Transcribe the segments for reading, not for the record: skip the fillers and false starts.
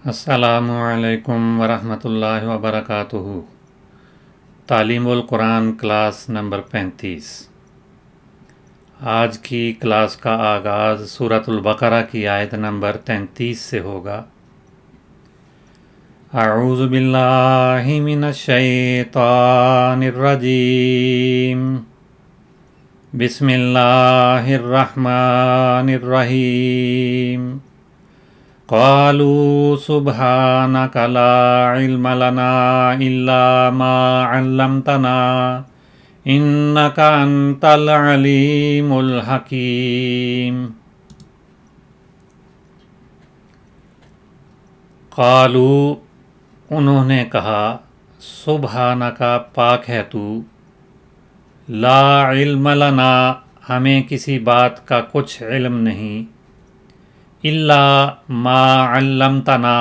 السلام علیکم ورحمۃ اللہ وبرکاتہ۔ تعلیم القرآن کلاس نمبر 35۔ آج کی کلاس کا آغاز سورۃ البقرہ کی آیت نمبر 33 سے ہوگا۔ اعوذ باللہ من الشیطان الرجیم، بسم اللہ الرحمن الرحیم۔ قالوا سبحانك لا علم لنا إلا ما علمتنا إنك أنت العليم الحكيم۔ قالوا، انہوں نے کہا، سبحانک، پاک ہے تو، لا علم لنا، ہمیں کسی بات کا کچھ علم نہیں، الا ما علمتنا،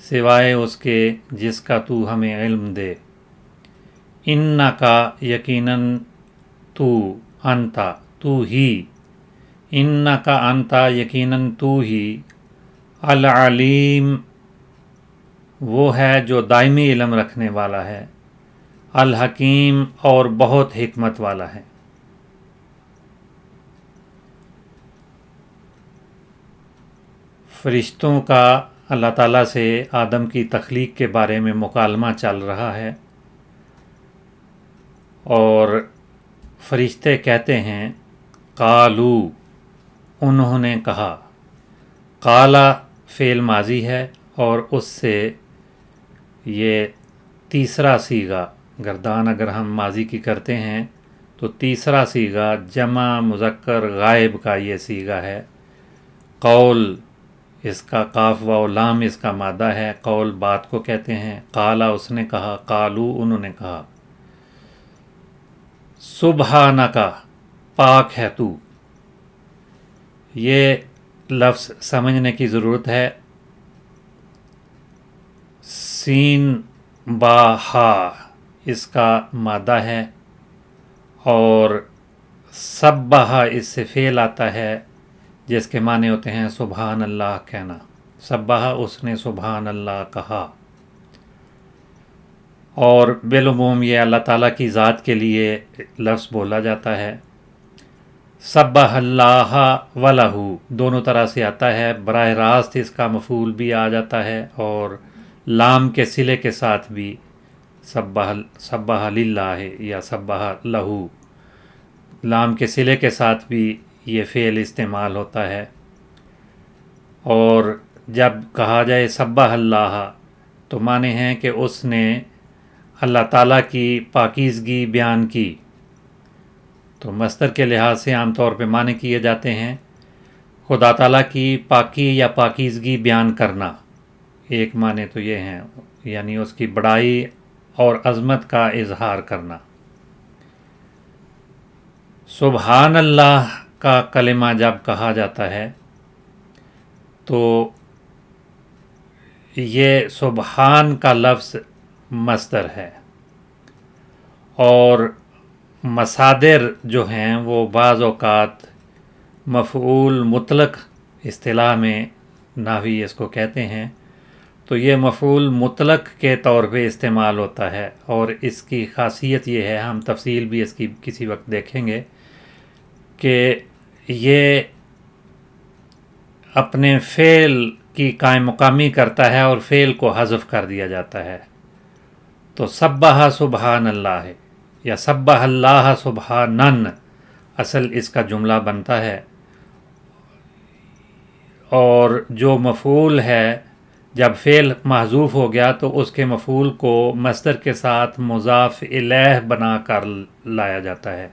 سوائے اس کے جس کا تو ہمیں علم دے، انکا، یقیناً تو، انتا، تو ہی، انکا انتا، یقیناً تو ہی، العلیم، وہ ہے جو دائمی علم رکھنے والا ہے، الحکیم، اور بہت حکمت والا ہے۔ فرشتوں کا اللہ تعالیٰ سے آدم کی تخلیق کے بارے میں مکالمہ چل رہا ہے، اور فرشتے کہتے ہیں، قالو، انہوں نے کہا، قالا فعل ماضی ہے، اور اس سے یہ تیسرا صیغہ، گردان اگر ہم ماضی کی کرتے ہیں تو تیسرا صیغہ جمع مذکر غائب کا یہ صیغہ ہے۔ قول، اس کا قاف و لام اس کا مادہ ہے، قول بات کو کہتے ہیں، قالا اس نے کہا، قالو انہوں نے کہا، سبحانکا، پاک ہے تو۔ یہ لفظ سمجھنے کی ضرورت ہے۔ سین با ہا اس کا مادہ ہے، اور سبح اس سے فعل آتا ہے جس کے معنی ہوتے ہیں سبحان اللہ کہنا، سبح اس نے سبحان اللہ کہا، اور بالعموم یہ اللہ تعالیٰ کی ذات کے لیے لفظ بولا جاتا ہے۔ سبح اللہ ولہ دونوں طرح سے آتا ہے، براہ راست اس کا مفعول بھی آ جاتا ہے، اور لام کے صلے کے ساتھ بھی سبح للہ یا سبح لہو، لام کے صلے کے ساتھ بھی یہ فعل استعمال ہوتا ہے۔ اور جب کہا جائے سبح اللہ تو معنی ہے کہ اس نے اللہ تعالیٰ کی پاکیزگی بیان کی۔ تو مصدر کے لحاظ سے عام طور پہ معنی کیے جاتے ہیں خدا تعالیٰ کی پاکی یا پاکیزگی بیان کرنا، ایک معنی تو یہ ہیں، یعنی اس کی بڑائی اور عظمت کا اظہار کرنا۔ سبحان اللہ کا کلمہ جب کہا جاتا ہے تو یہ سبحان کا لفظ مصدر ہے، اور مصادر جو ہیں وہ بعض اوقات مفعول مطلق اصطلاح میں نحوی اس کو کہتے ہیں، تو یہ مفعول مطلق کے طور پہ استعمال ہوتا ہے، اور اس کی خاصیت یہ ہے، ہم تفصیل بھی اس کی کسی وقت دیکھیں گے، کہ یہ اپنے فعل کی قائم مقامی کرتا ہے اور فعل کو حذف کر دیا جاتا ہے۔ تو سبح سبحان اللہ ہے، یا سبح اللہ سبحانن اصل اس کا جملہ بنتا ہے، اور جو مفعول ہے جب فعل محذوف ہو گیا تو اس کے مفعول کو مصدر کے ساتھ مضاف الیہ بنا کر لایا جاتا ہے۔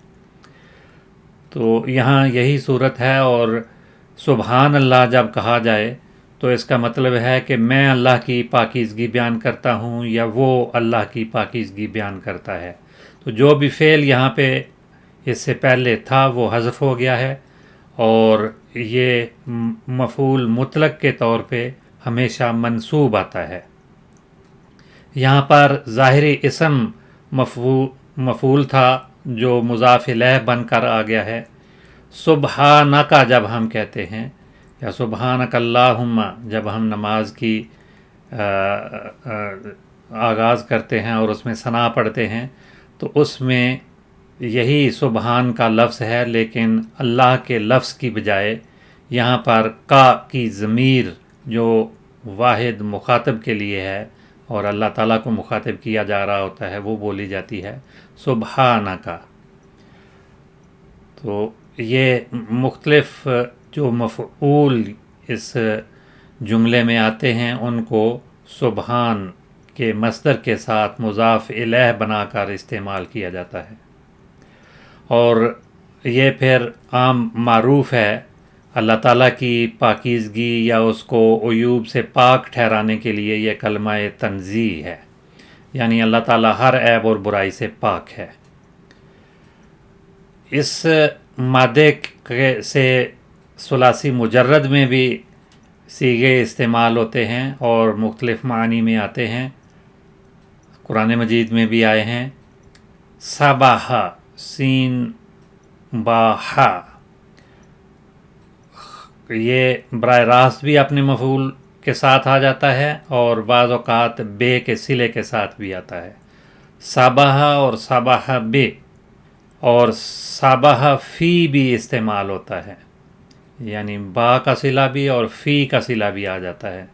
تو یہاں یہی صورت ہے، اور سبحان اللہ جب کہا جائے تو اس کا مطلب ہے کہ میں اللہ کی پاکیزگی بیان کرتا ہوں، یا وہ اللہ کی پاکیزگی بیان کرتا ہے۔ تو جو بھی فعل یہاں پہ اس سے پہلے تھا وہ حذف ہو گیا ہے، اور یہ مفعول مطلق کے طور پہ ہمیشہ منصوب آتا ہے۔ یہاں پر ظاہری اسم مفعول تھا جو مضاف الیہ بن کر آ گیا ہے۔ سبحانک جب ہم کہتے ہیں، یا سبحانک اللہم جب ہم نماز کی آغاز کرتے ہیں اور اس میں ثنا پڑھتے ہیں تو اس میں یہی سبحان کا لفظ ہے، لیکن اللہ کے لفظ کی بجائے یہاں پر کا کی ضمیر جو واحد مخاطب کے لیے ہے اور اللہ تعالیٰ کو مخاطب کیا جا رہا ہوتا ہے وہ بولی جاتی ہے سبحانکا۔ تو یہ مختلف جو مفعول اس جملے میں آتے ہیں ان کو سبحان کے مصدر کے ساتھ مضاف الیہ بنا کر استعمال کیا جاتا ہے، اور یہ پھر عام معروف ہے اللہ تعالیٰ کی پاکیزگی یا اس کو عیوب سے پاک ٹھہرانے کے لیے یہ کلمہ تنزیہ ہے، یعنی اللہ تعالیٰ ہر عیب اور برائی سے پاک ہے۔ اس مادے سے ثلاثی مجرد میں بھی صیغے استعمال ہوتے ہیں اور مختلف معنی میں آتے ہیں، قرآن مجید میں بھی آئے ہیں۔ صباح سین باہا، یہ براہ راست بھی اپنے مفعول کے ساتھ آ جاتا ہے اور بعض اوقات بے کے صلے کے ساتھ بھی آتا ہے، صباح اور صباح بے، اور صباح فی بھی استعمال ہوتا ہے، یعنی با کا صلہ بھی اور فی کا صلہ بھی آ جاتا ہے۔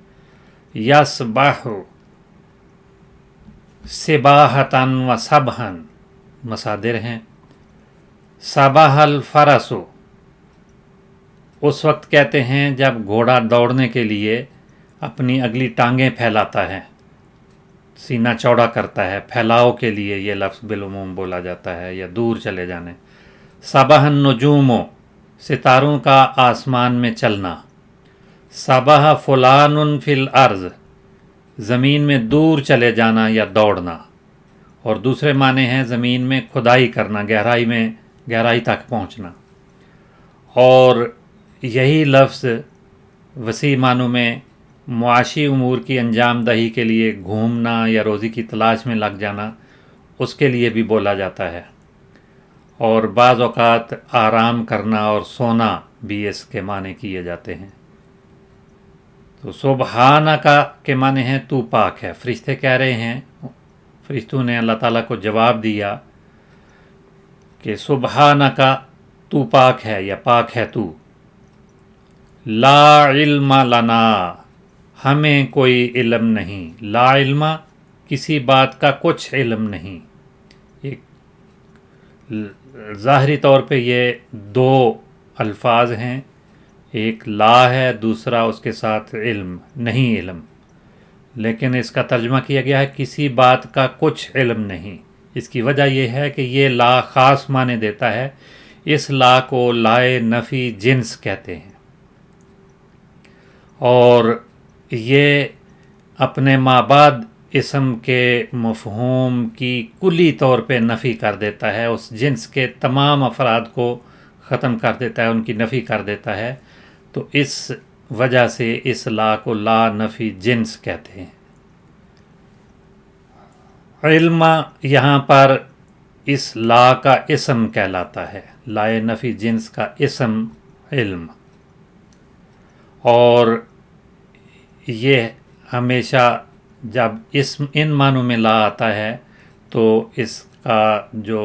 یصبح صباحتاً و صبحاً مصادر ہیں۔ صباح الفرس، اس وقت کہتے ہیں جب گھوڑا دوڑنے کے لیے اپنی اگلی ٹانگیں پھیلاتا ہے، سینہ چوڑا کرتا ہے، پھیلاؤ کے لیے یہ لفظ بالعموم بولا جاتا ہے یا دور چلے جانے۔ صباح النجوم، ستاروں کا آسمان میں چلنا۔ صباح فلان فی الارض، زمین میں دور چلے جانا یا دوڑنا، اور دوسرے معنی ہیں زمین میں کھدائی کرنا، گہرائی تک پہنچنا۔ اور یہی لفظ وسیع معنوں میں معاشی امور کی انجام دہی کے لیے گھومنا یا روزی کی تلاش میں لگ جانا، اس کے لیے بھی بولا جاتا ہے، اور بعض اوقات آرام کرنا اور سونا بھی اس کے معنی کیے جاتے ہیں۔ تو سبحانکا کے معنی ہیں تو پاک ہے۔ فرشتے کہہ رہے ہیں، فرشتوں نے اللہ تعالیٰ کو جواب دیا کہ سبحانکا تو پاک ہے یا پاک ہے تو، لا علم لنا، ہمیں کوئی علم نہیں، لا علم کسی بات کا کچھ علم نہیں۔ ایک ظاہری طور پہ یہ دو الفاظ ہیں، ایک لا ہے، دوسرا اس کے ساتھ علم، نہیں علم، لیکن اس کا ترجمہ کیا گیا ہے کسی بات کا کچھ علم نہیں۔ اس کی وجہ یہ ہے کہ یہ لا خاص معنی دیتا ہے، اس لا کو لائے نفی جنس کہتے ہیں، اور یہ اپنے مابعد اسم کے مفہوم کی کلی طور پہ نفی کر دیتا ہے، اس جنس کے تمام افراد کو ختم کر دیتا ہے، ان کی نفی کر دیتا ہے، تو اس وجہ سے اس لا کو لا نفی جنس کہتے ہیں۔ علم یہاں پر اس لا کا اسم کہلاتا ہے، لا نفی جنس کا اسم علم، اور یہ ہمیشہ جب اسم ان معنوں میں لا آتا ہے تو اس کا جو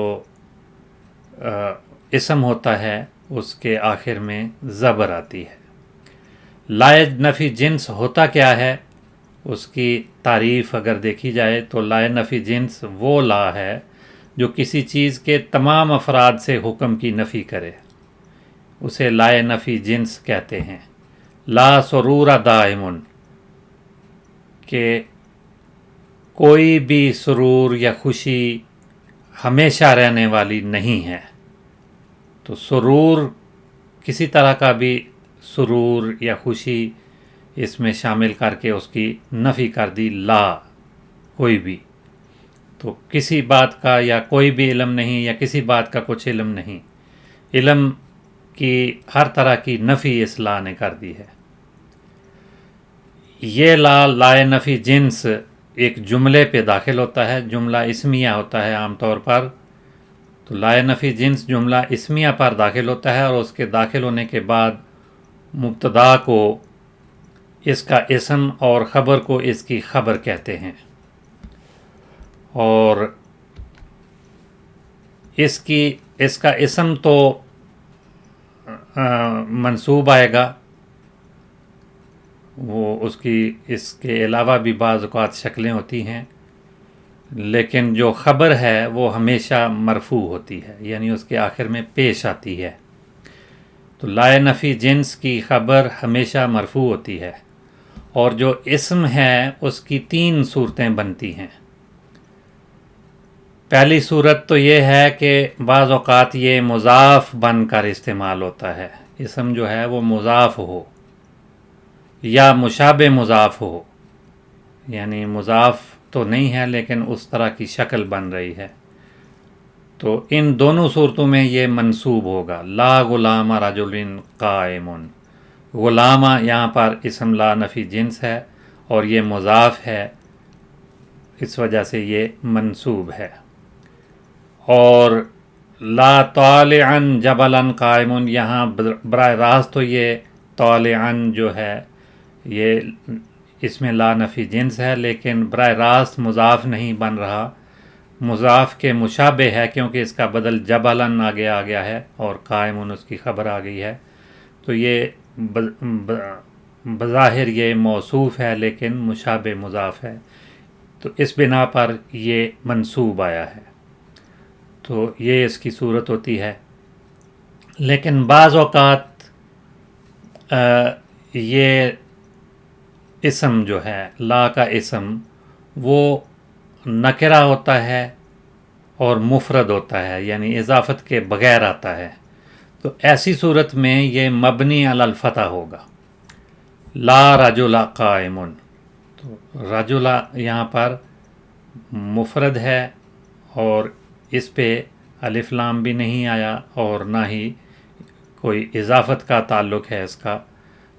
اسم ہوتا ہے اس کے آخر میں زبر آتی ہے۔ لا نفی جنس ہوتا کیا ہے، اس کی تعریف اگر دیکھی جائے تو لا نفی جنس وہ لا ہے جو کسی چیز کے تمام افراد سے حکم کی نفی کرے، اسے لا نفی جنس کہتے ہیں۔ لا سرور دائم، کہ کوئی بھی سرور یا خوشی ہمیشہ رہنے والی نہیں ہے، تو سرور کسی طرح کا بھی سرور یا خوشی اس میں شامل کر کے اس کی نفی کر دی، لا کوئی بھی، تو کسی بات کا یا کوئی بھی علم نہیں یا کسی بات کا کچھ علم نہیں، علم کی ہر طرح کی نفی اس لا نے کر دی ہے۔ یہ لا نفی جنس ایک جملے پہ داخل ہوتا ہے، جملہ اسمیہ ہوتا ہے عام طور پر، تو لا نفی جنس جملہ اسمیہ پر داخل ہوتا ہے اور اس کے داخل ہونے کے بعد مبتدا کو اس کا اسم اور خبر کو اس کی خبر کہتے ہیں، اور اس کا اسم تو منصوب آئے گا، وہ اس کے علاوہ بھی بعض اوقات شکلیں ہوتی ہیں، لیکن جو خبر ہے وہ ہمیشہ مرفوع ہوتی ہے، یعنی اس کے آخر میں پیش آتی ہے۔ تو لا نفی جنس کی خبر ہمیشہ مرفوع ہوتی ہے، اور جو اسم ہے اس کی 3 صورتیں بنتی ہیں۔ پہلی صورت تو یہ ہے کہ بعض اوقات یہ مضاف بن کر استعمال ہوتا ہے، اسم جو ہے وہ مضاف ہو یا مشابہ مضاف ہو، یعنی مضاف تو نہیں ہے لیکن اس طرح کی شکل بن رہی ہے، تو ان دونوں صورتوں میں یہ منصوب ہوگا۔ لا غلام رجل قائم، غلامہ یہاں پر اسم لا نفی جنس ہے اور یہ مضاف ہے، اس وجہ سے یہ منصوب ہے۔ اور لا طالعا جبلا قائم، یہاں براہ راست تو یہ طالعا جو ہے یہ اس میں لا نفی جنس ہے، لیکن براہ راست مضاف نہیں بن رہا، مضاف کے مشابہ ہے، کیونکہ اس کا بدل جبلاً آگے آ گیا ہے اور قائمٌ اس کی خبر آ گئی ہے، تو یہ بظاہر یہ موصوف ہے لیکن مشابہ مضاف ہے، تو اس بنا پر یہ منصوب آیا ہے، تو یہ اس کی صورت ہوتی ہے۔ لیکن بعض اوقات یہ اسم جو ہے لا کا اسم وہ نکرہ ہوتا ہے اور مفرد ہوتا ہے، یعنی اضافت کے بغیر آتا ہے، تو ایسی صورت میں یہ مبنی علی الفتح ہوگا۔ لا رجل قائم، تو رجل یہاں پر مفرد ہے اور اس پہ الف لام بھی نہیں آیا اور نہ ہی کوئی اضافت کا تعلق ہے اس کا،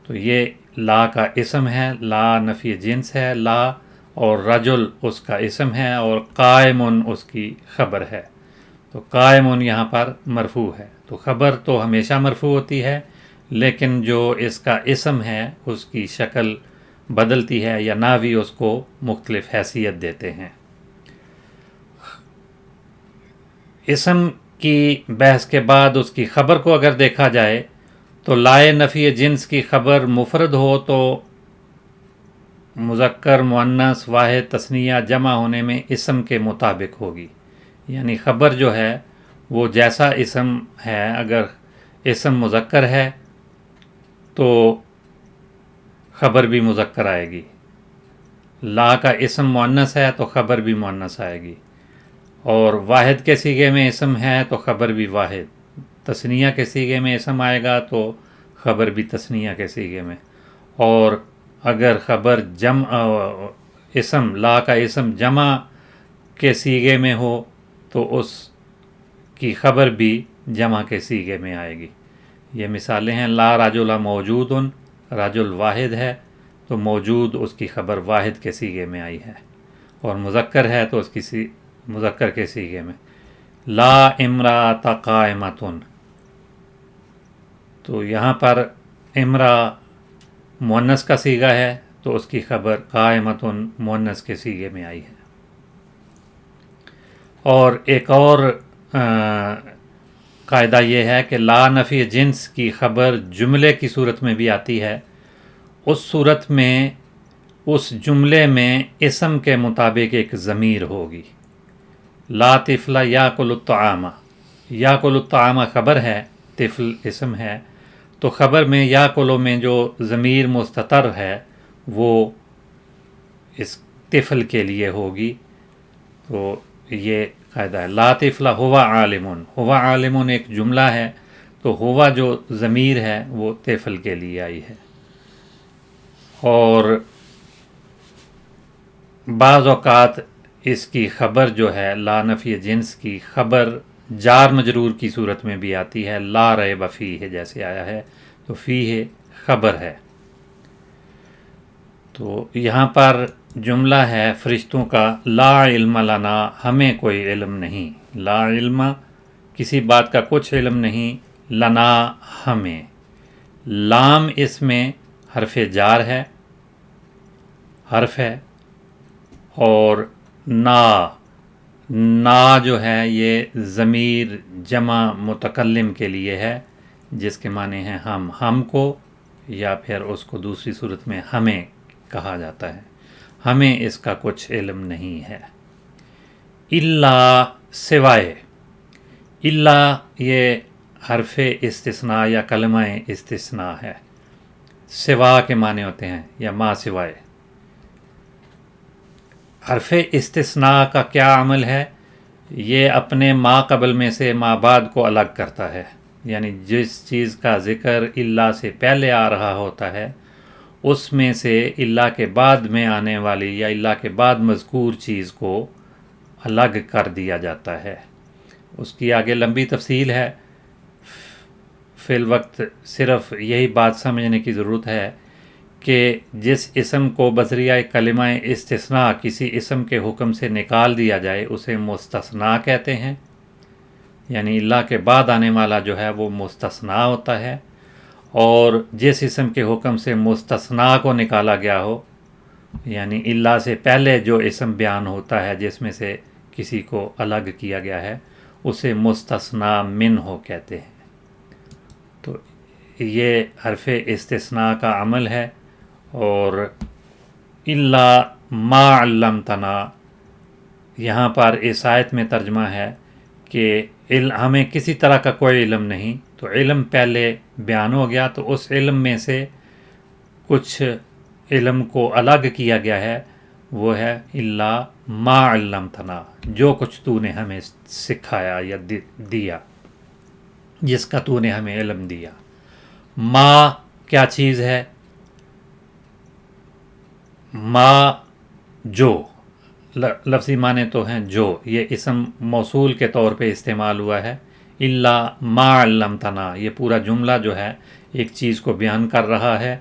تو یہ لا کا اسم ہے، لا نفی جنس ہے لا، اور رجل اس کا اسم ہے اور قائم اس کی خبر ہے، تو قائم یہاں پر مرفوع ہے، تو خبر تو ہمیشہ مرفوع ہوتی ہے، لیکن جو اس کا اسم ہے اس کی شکل بدلتی ہے یا ناوی اس کو مختلف حیثیت دیتے ہیں۔ اسم کی بحث کے بعد اس کی خبر کو اگر دیکھا جائے تو لائے نفی جنس کی خبر مفرد ہو تو مذکر مؤنث واحد تثنیہ جمع ہونے میں اسم کے مطابق ہوگی، یعنی خبر جو ہے وہ جیسا اسم ہے، اگر اسم مذکر ہے تو خبر بھی مذکر آئے گی، لا کا اسم مؤنث ہے تو خبر بھی مؤنث آئے گی، اور واحد کے صیغے میں اسم ہے تو خبر بھی واحد، تثنیہ کے صیغے میں اسم آئے گا تو خبر بھی تثنیہ کے صیغے میں، اور اگر خبر اسم لا کا اسم جمع کے صیغے میں ہو تو اس کی خبر بھی جمع کے صیغے میں آئے گی۔ یہ مثالیں ہیں، لا رجل موجود، رجل واحد ہے تو موجود اس کی خبر واحد کے صیغے میں آئی ہے، اور مذکر ہے تو اس کی مذکر کے صیغے میں۔ لا امرأۃ قائمۃ، تو یہاں پر امرا مؤنث کا صیغہ ہے تو اس کی خبر قائمۃ مؤنث کے صیغے میں آئی ہے۔ اور ایک اور قاعدہ یہ ہے کہ لا نفی جنس کی خبر جملے کی صورت میں بھی آتی ہے، اس صورت میں اس جملے میں اسم کے مطابق ایک ضمیر ہوگی۔ لا طفل یاکل الطعام، یاکل الطعام خبر ہے، طفل اسم ہے، تو خبر میں یاکلو میں جو ضمیر مستتر ہے وہ اس طفل کے لیے ہوگی، تو یہ قاعدہ ہے۔ لا طفل ہوا عالم، ہوا عالم ایک جملہ ہے تو ہوا جو ضمیر ہے وہ طفل کے لیے آئی ہے۔ اور بعض اوقات اس کی خبر جو ہے لا نفی جنس کی خبر جار مجرور کی صورت میں بھی آتی ہے، لا ریب فیہ جیسے آیا ہے تو فیہ خبر ہے۔ تو یہاں پر جملہ ہے فرشتوں کا، لا علم لنا، ہمیں کوئی علم نہیں، لا علم کسی بات کا کچھ علم نہیں، لنا ہمیں، لام اس میں حرف جار ہے حرف ہے، اور نا جو ہے یہ ضمیر جمع متکلم کے لیے ہے، جس کے معنی ہیں ہم کو، یا پھر اس کو دوسری صورت میں ہمیں کہا جاتا ہے، ہمیں اس کا کچھ علم نہیں ہے۔ الا سوائے، الا یہ حرف استثناء یا کلمہ استثناء ہے، سوا کے معنی ہوتے ہیں یا ما سوائے۔ حرف استثناء کا کیا عمل ہے؟ یہ اپنے ما قبل میں سے ما بعد کو الگ کرتا ہے، یعنی جس چیز کا ذکر الا سے پہلے آ رہا ہوتا ہے اس میں سے الا کے بعد میں آنے والی یا الا کے بعد مذکور چیز کو الگ کر دیا جاتا ہے۔ اس کی آگے لمبی تفصیل ہے، فی الوقت صرف یہی بات سمجھنے کی ضرورت ہے کہ جس اسم کو بذریعہ کلمہ استثناء کسی اسم کے حکم سے نکال دیا جائے اسے مستثنیٰ کہتے ہیں، یعنی اللہ کے بعد آنے والا جو ہے وہ مستثنیٰ ہوتا ہے، اور جس اسم کے حکم سے مستثنیٰ کو نکالا گیا ہو، یعنی اللہ سے پہلے جو اسم بیان ہوتا ہے جس میں سے کسی کو الگ کیا گیا ہے اسے مستثنیٰ منہ کہتے ہیں۔ تو یہ حرف استثناء کا عمل ہے۔ اور الا ما علمتنا، یہاں پر اس آیت میں ترجمہ ہے کہ ہمیں کسی طرح کا کوئی علم نہیں، تو علم پہلے بیان ہو گیا تو اس علم میں سے کچھ علم کو الگ کیا گیا ہے، وہ ہے الا ما علمتنا، جو کچھ تو نے ہمیں سکھایا یا دیا، جس کا تو نے ہمیں علم دیا۔ ما کیا چیز ہے؟ ما جو لفظی معنی تو ہیں جو، یہ اسم موصول کے طور پہ استعمال ہوا ہے۔ الا ما علمتنا، یہ پورا جملہ جو ہے ایک چیز کو بیان کر رہا ہے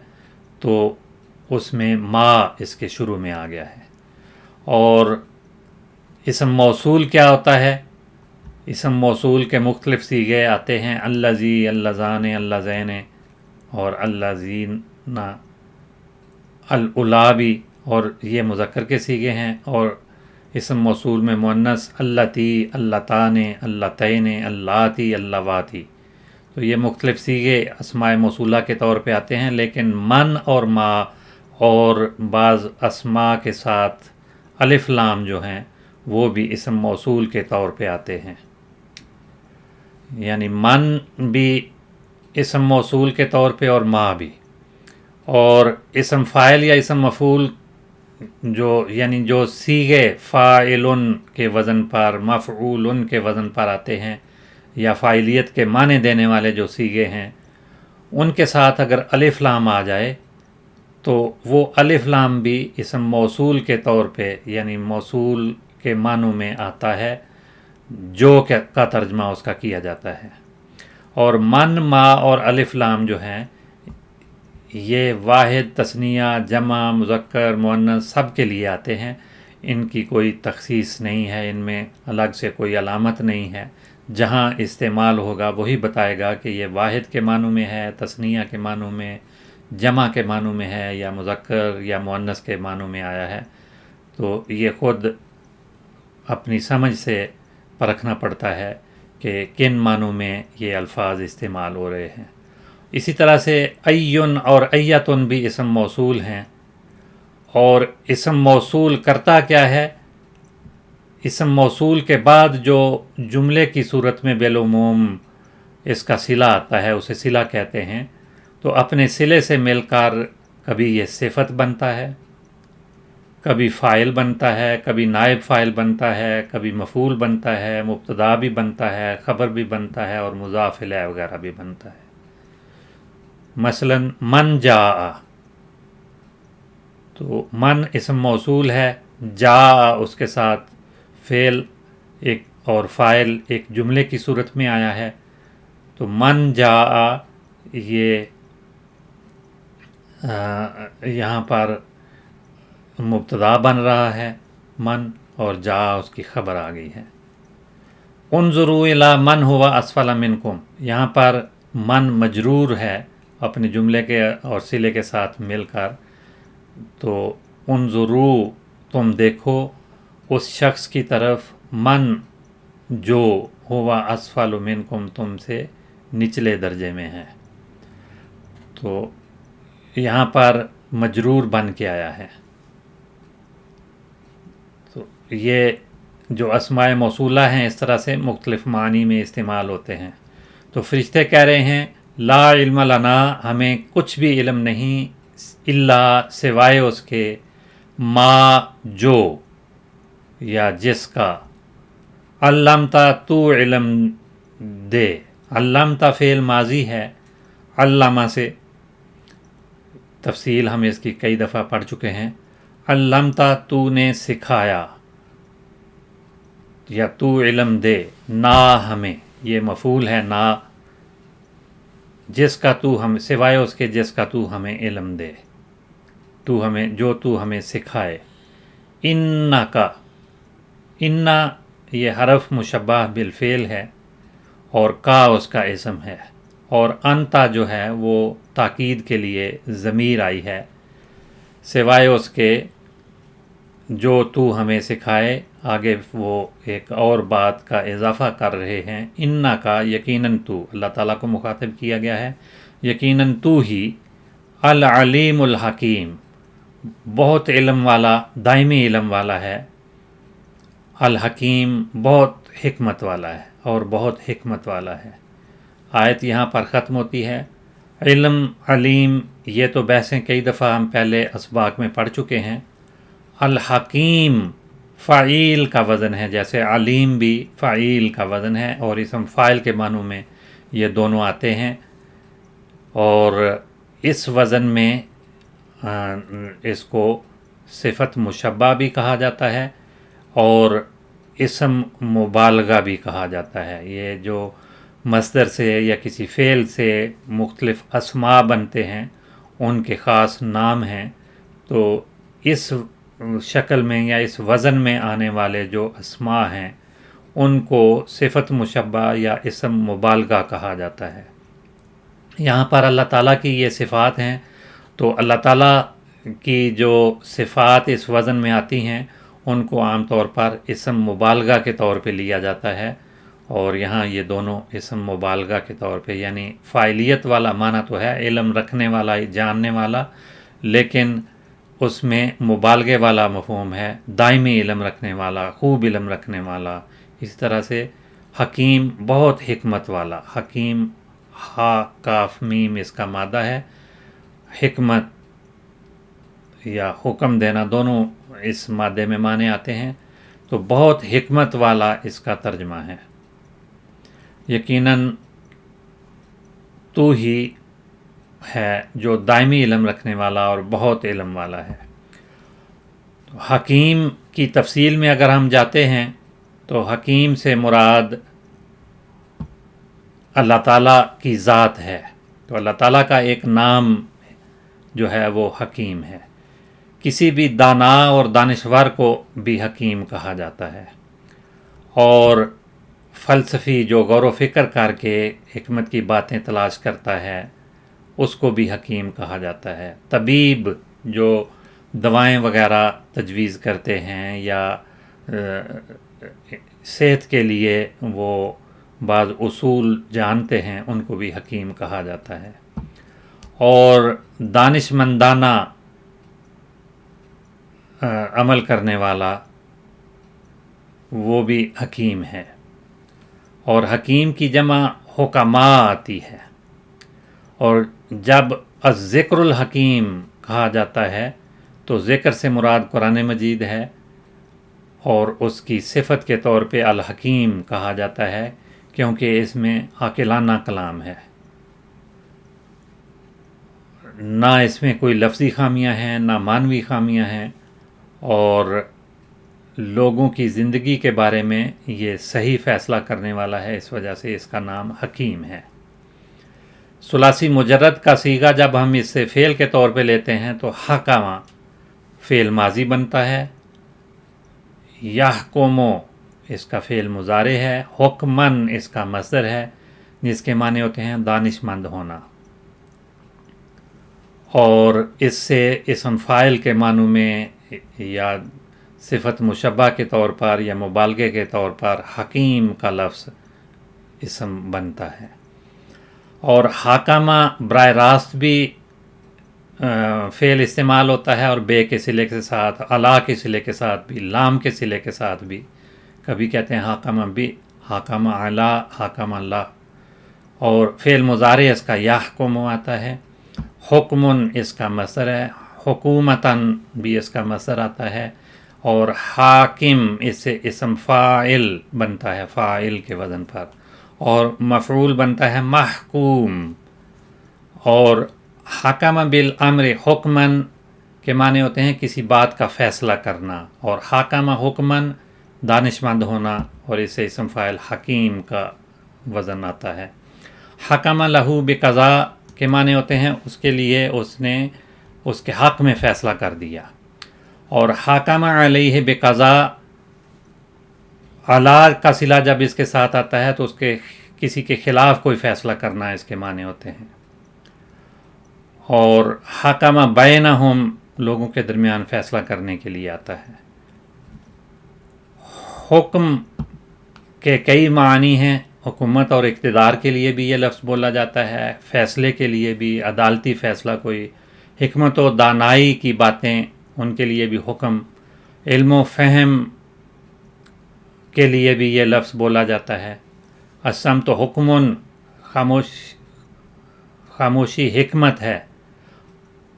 تو اس میں ما اس کے شروع میں آ گیا ہے۔ اور اسم موصول کیا ہوتا ہے؟ اسم موصول کے مختلف صیغے آتے ہیں، الذی، اللذان، اللذین اور اللذین، الاولی، اور یہ مذکر کے صیغے ہیں، اور اسم موصول میں مؤنث اللتی، اللتان، اللتین، اللاتی، اللواتی، تو یہ مختلف صیغے اسماء موصولہ کے طور پہ آتے ہیں، لیکن من اور ما اور بعض اسماء کے ساتھ الف لام جو ہیں وہ بھی اسم موصول کے طور پہ آتے ہیں، یعنی من بھی اسم موصول کے طور پہ اور ما بھی۔ اور اسم فاعل یا اسم مفعول یعنی جو صیغے فاعل کے وزن پر، مفعول کے وزن پر آتے ہیں، یا فاعلیت کے معنی دینے والے جو صیغے ہیں، ان کے ساتھ اگر الف لام آ جائے تو وہ الف لام بھی اسم موصول کے طور پہ، یعنی موصول کے معنوں میں آتا ہے، جو کا ترجمہ اس کا کیا جاتا ہے۔ اور من، ما اور الف لام جو ہیں یہ واحد، تثنیہ، جمع، مذکر، مؤنث سب کے لیے آتے ہیں، ان کی کوئی تخصیص نہیں ہے، ان میں الگ سے کوئی علامت نہیں ہے، جہاں استعمال ہوگا وہی بتائے گا کہ یہ واحد کے معنوں میں ہے، تثنیہ کے معنوں میں، جمع کے معنوں میں ہے، یا مذکر یا مؤنث کے معنوں میں آیا ہے۔ تو یہ خود اپنی سمجھ سے پرکھنا پڑتا ہے کہ کن معنوں میں یہ الفاظ استعمال ہو رہے ہیں۔ اسی طرح سے ایون اور ایتن بھی اسم موصول ہیں، اور اسم موصول کرتا کیا ہے؟ اسم موصول کے بعد جو جملے کی صورت میں بالعموم اس کا صلہ آتا ہے اسے صلہ کہتے ہیں، تو اپنے صلے سے مل کر کبھی یہ صفت بنتا ہے، کبھی فاعل بنتا ہے، کبھی نائب فاعل بنتا ہے، کبھی مفعول بنتا ہے، مبتدا بھی بنتا ہے، خبر بھی بنتا ہے، اور مضاف الیہ وغیرہ بھی بنتا ہے۔ مثلا من جاء، تو من اسم موصول ہے، جاء اس کے ساتھ فعل ایک اور فاعل ایک جملے کی صورت میں آیا ہے، تو من جاء یہ یہاں پر مبتدا بن رہا ہے من، اور جاء اس کی خبر آ گئی ہے۔ انظروا الی من هو اسفل منکم، یہاں پر من مجرور ہے اپنے جملے کے اور صلے کے ساتھ مل کر، تو انظرو تم دیکھو اس شخص کی طرف من جو ہوا اسفل منکم تم سے نچلے درجے میں ہے. تو یہاں پر مجرور بن کے آیا ہے. تو یہ جو اسماء موصولہ ہیں اس طرح سے مختلف معنی میں استعمال ہوتے ہیں. تو فرشتے کہہ رہے ہیں لا علم لنا ہمیں کچھ بھی علم نہیں الا سوائے اس کے ما جو یا جس کا علمتا تو علم دے. علمتا فعل ماضی ہے، علامہ سے تفصیل ہم اس کی کئی دفعہ پڑھ چکے ہیں. علمتا تو نے سکھایا یا تو علم دے نا ہمیں، یہ مفعول ہے نا، جس کا تو ہم سوائے اس کے جس کا تو ہمیں علم دے، تو ہمیں جو تو ہمیں سکھائے. انا کا انا یہ حرف مشبہ بالفعل ہے اور کا اس کا اسم ہے، اور انتا جو ہے وہ تاکید کے لیے ضمیر آئی ہے سوائے اس کے جو تو ہمیں سکھائے. آگے وہ ایک اور بات کا اضافہ کر رہے ہیں. انا کا یقیناً تو اللہ تعالیٰ کو مخاطب کیا گیا ہے، یقیناً تو ہی العلیم الحکیم بہت علم والا دائمی علم والا ہے، الحکیم بہت حکمت والا ہے اور بہت حکمت والا ہے. آیت یہاں پر ختم ہوتی ہے. علم علیم یہ تو بحثیں کئی دفعہ ہم پہلے اسباق میں پڑھ چکے ہیں. الحکیم فعیل کا وزن ہے، جیسے علیم بھی فعیل کا وزن ہے اور اسم فاعل کے معنوں میں یہ دونوں آتے ہیں. اور اس وزن میں اس کو صفت مشبہ بھی کہا جاتا ہے اور اسم مبالغہ بھی کہا جاتا ہے. یہ جو مصدر سے یا کسی فعل سے مختلف اسماء بنتے ہیں ان کے خاص نام ہیں. تو اس شکل میں یا اس وزن میں آنے والے جو اسماء ہیں ان کو صفت مشبہ یا اسم مبالغہ کہا جاتا ہے. یہاں پر اللہ تعالیٰ کی یہ صفات ہیں، تو اللہ تعالیٰ کی جو صفات اس وزن میں آتی ہیں ان کو عام طور پر اسم مبالغہ کے طور پہ لیا جاتا ہے، اور یہاں یہ دونوں اسم مبالغہ کے طور پہ، یعنی فاعلیت والا معنی تو ہے علم رکھنے والا جاننے والا، لیکن اس میں مبالغے والا مفہوم ہے دائمی علم رکھنے والا، خوب علم رکھنے والا. اس طرح سے حکیم بہت حکمت والا، حکیم ہا کاف میم اس کا مادہ ہے، حکمت یا حکم دینا دونوں اس مادے میں معنی آتے ہیں. تو بہت حکمت والا اس کا ترجمہ ہے. یقیناً تو ہی ہے جو دائمی علم رکھنے والا اور بہت علم والا ہے. تو حکیم کی تفصیل میں اگر ہم جاتے ہیں تو حکیم سے مراد اللہ تعالیٰ کی ذات ہے. تو اللہ تعالیٰ کا ایک نام جو ہے وہ حکیم ہے. کسی بھی دانا اور دانشور کو بھی حکیم کہا جاتا ہے، اور فلسفی جو غور و فکر کر کے حکمت کی باتیں تلاش کرتا ہے اس کو بھی حکیم کہا جاتا ہے. طبیب جو دوائیں وغیرہ تجویز کرتے ہیں یا صحت کے لیے وہ بعض اصول جانتے ہیں ان کو بھی حکیم کہا جاتا ہے. اور دانش مندانہ عمل کرنے والا وہ بھی حکیم ہے. اور حکیم کی جمع حکماء آتی ہے، اور جب الذکر الحکیم کہا جاتا ہے تو ذکر سے مراد قرآن مجید ہے، اور اس کی صفت کے طور پہ الحکیم کہا جاتا ہے کیونکہ اس میں عاقلانہ کلام ہے، نہ اس میں کوئی لفظی خامیاں ہیں نہ معنوی خامیاں ہیں، اور لوگوں کی زندگی کے بارے میں یہ صحیح فیصلہ کرنے والا ہے، اس وجہ سے اس کا نام حکیم ہے. ثلاثی مجرد کا صیغہ جب ہم اس سے فعل کے طور پہ لیتے ہیں تو حکما فعل ماضی بنتا ہے، یحکمو اس کا فعل مضارع ہے، حکمن اس کا مصدر ہے جس کے معنی ہوتے ہیں دانش مند ہونا، اور اس سے اسم فاعل کے معنوں میں یا صفت مشبہ کے طور پر یا مبالغے کے طور پر حکیم کا لفظ اسم بنتا ہے۔ اور حاکمہ براہ راست بھی فعل استعمال ہوتا ہے، اور بے کے صلے کے ساتھ، علا کے صلے کے ساتھ بھی، لام کے صلے کے ساتھ بھی، کبھی کہتے ہیں حاکمہ بھی، حاکمہ علا، حاکمہ اللہ۔ اور فعل مضارع اس کا یحکم آتا ہے، حکمن اس کا مصدر ہے، حکومتاً بھی اس کا مصدر آتا ہے، اور حاکم اس سے اسم فاعل بنتا ہے فاعل کے وزن پر، اور مفعول بنتا ہے محکوم۔ اور حکم بالامر حکمن کے معنی ہوتے ہیں کسی بات کا فیصلہ کرنا، اور حاکم حکمن دانشمند ہونا، اور اس سے اسم فاعل حکیم کا وزن آتا ہے۔ حکم لہو بقضاء کے معنی ہوتے ہیں اس کے لیے اس نے اس کے حق میں فیصلہ کر دیا، اور حکم علیہ بقضاء، علا کا صلہ جب اس کے ساتھ آتا ہے تو اس کے کسی کے خلاف کوئی فیصلہ کرنا اس کے معنی ہوتے ہیں۔ اور حکم بینہم لوگوں کے درمیان فیصلہ کرنے کے لیے آتا ہے۔ حکم کے کئی معنی ہیں، حکومت اور اقتدار کے لیے بھی یہ لفظ بولا جاتا ہے، فیصلے کے لیے بھی، عدالتی فیصلہ، کوئی حکمت و دانائی کی باتیں ان کے لیے بھی حکم، علم و فہم کے لیے بھی یہ لفظ بولا جاتا ہے۔ الصمت حکمن، خاموشی حکمت ہے۔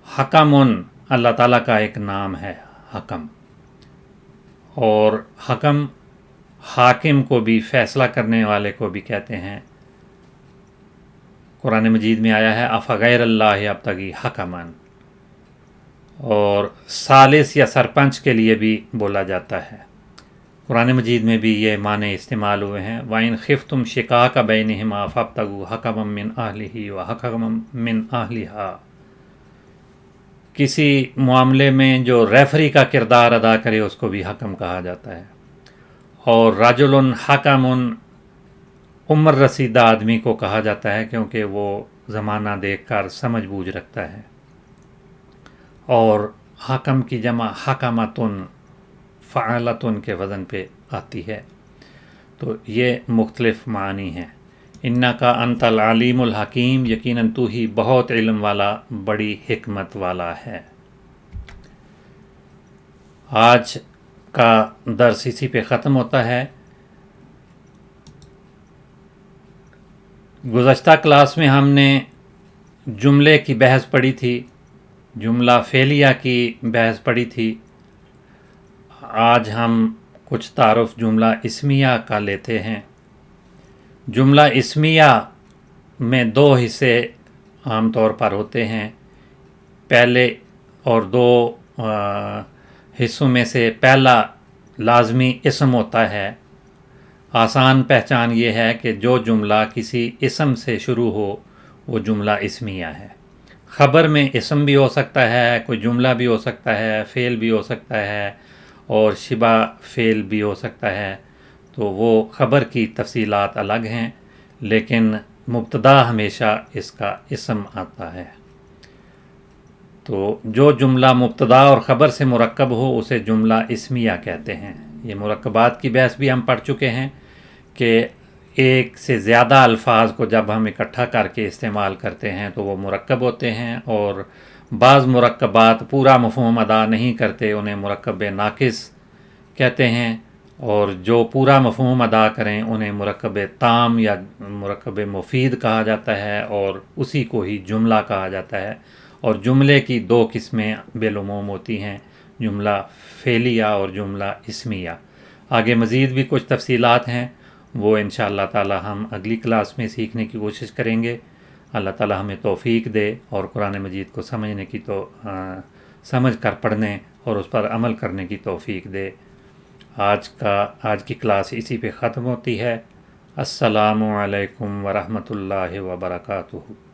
حکمن اللہ تعالیٰ کا ایک نام ہے حکم، اور حکم حاکم کو بھی، فیصلہ کرنے والے کو بھی کہتے ہیں۔ قرآن مجید میں آیا ہے افغیر اللہ ابتغی حکمن، اور ثالث یا سرپنچ کے لیے بھی بولا جاتا ہے۔ قرآن مجید میں بھی یہ معنی استعمال ہوئے ہیں، وَإِنْ خِفْتُمْ شِقَاقَ بَيْنِهِمَا فَابْتَغُوا حَكَمًا مِّنْ أَهْلِهِ وَحَكَمًا مِّنْ أَهْلِهَا۔ کسی معاملے میں جو ریفری کا کردار ادا کرے اس کو بھی حکم کہا جاتا ہے، اور رجل حکم عمر رسیدہ آدمی کو کہا جاتا ہے کیونکہ وہ زمانہ دیکھ کر سمجھ بوجھ رکھتا ہے۔ اور حکم کی جمع حکمتن، فعلتن کے وزن پہ آتی ہے۔ تو یہ مختلف معنی ہیں۔ انکا انت العلیم الحکیم، یقیناً تو ہی بہت علم والا، بڑی حکمت والا ہے۔ آج کا درس اسی پہ ختم ہوتا ہے۔ گزشتہ کلاس میں ہم نے جملے کی بحث پڑھی تھی، جملہ فعلیہ کی بحث پڑھی تھی۔ آج ہم کچھ تعارف جملہ اسمیہ کا لیتے ہیں۔ جملہ اسمیہ میں دو حصے عام طور پر ہوتے ہیں۔ پہلے اور دو حصوں میں سے پہلا لازمی اسم ہوتا ہے۔ آسان پہچان یہ ہے کہ جو جملہ کسی اسم سے شروع ہو وہ جملہ اسمیہ ہے۔ خبر میں اسم بھی ہو سکتا ہے، کوئی جملہ بھی ہو سکتا ہے، فعل بھی ہو سکتا ہے، اور شبہ فعل بھی ہو سکتا ہے، تو وہ خبر کی تفصیلات الگ ہیں، لیکن مبتدا ہمیشہ اس کا اسم آتا ہے۔ تو جو جملہ مبتدا اور خبر سے مرکب ہو اسے جملہ اسمیہ کہتے ہیں۔ یہ مرکبات کی بحث بھی ہم پڑھ چکے ہیں کہ ایک سے زیادہ الفاظ کو جب ہم اکٹھا کر کے استعمال کرتے ہیں تو وہ مرکب ہوتے ہیں، اور بعض مرکبات پورا مفہوم ادا نہیں کرتے، انہیں مرکب ناقص کہتے ہیں، اور جو پورا مفہوم ادا کریں انہیں مرکب تام یا مرکب مفید کہا جاتا ہے، اور اسی کو ہی جملہ کہا جاتا ہے۔ اور جملے کی دو قسمیں بالعموم ہوتی ہیں، جملہ فعلیہ اور جملہ اسمیہ۔ آگے مزید بھی کچھ تفصیلات ہیں، وہ انشاءاللہ تعالی ہم اگلی کلاس میں سیکھنے کی کوشش کریں گے۔ اللہ تعالی ہمیں توفیق دے اور قرآن مجید کو سمجھنے کی سمجھ کر پڑھنے اور اس پر عمل کرنے کی توفیق دے۔ آج کی کلاس اسی پہ ختم ہوتی ہے۔ السلام علیکم ورحمۃ اللہ وبرکاتہ۔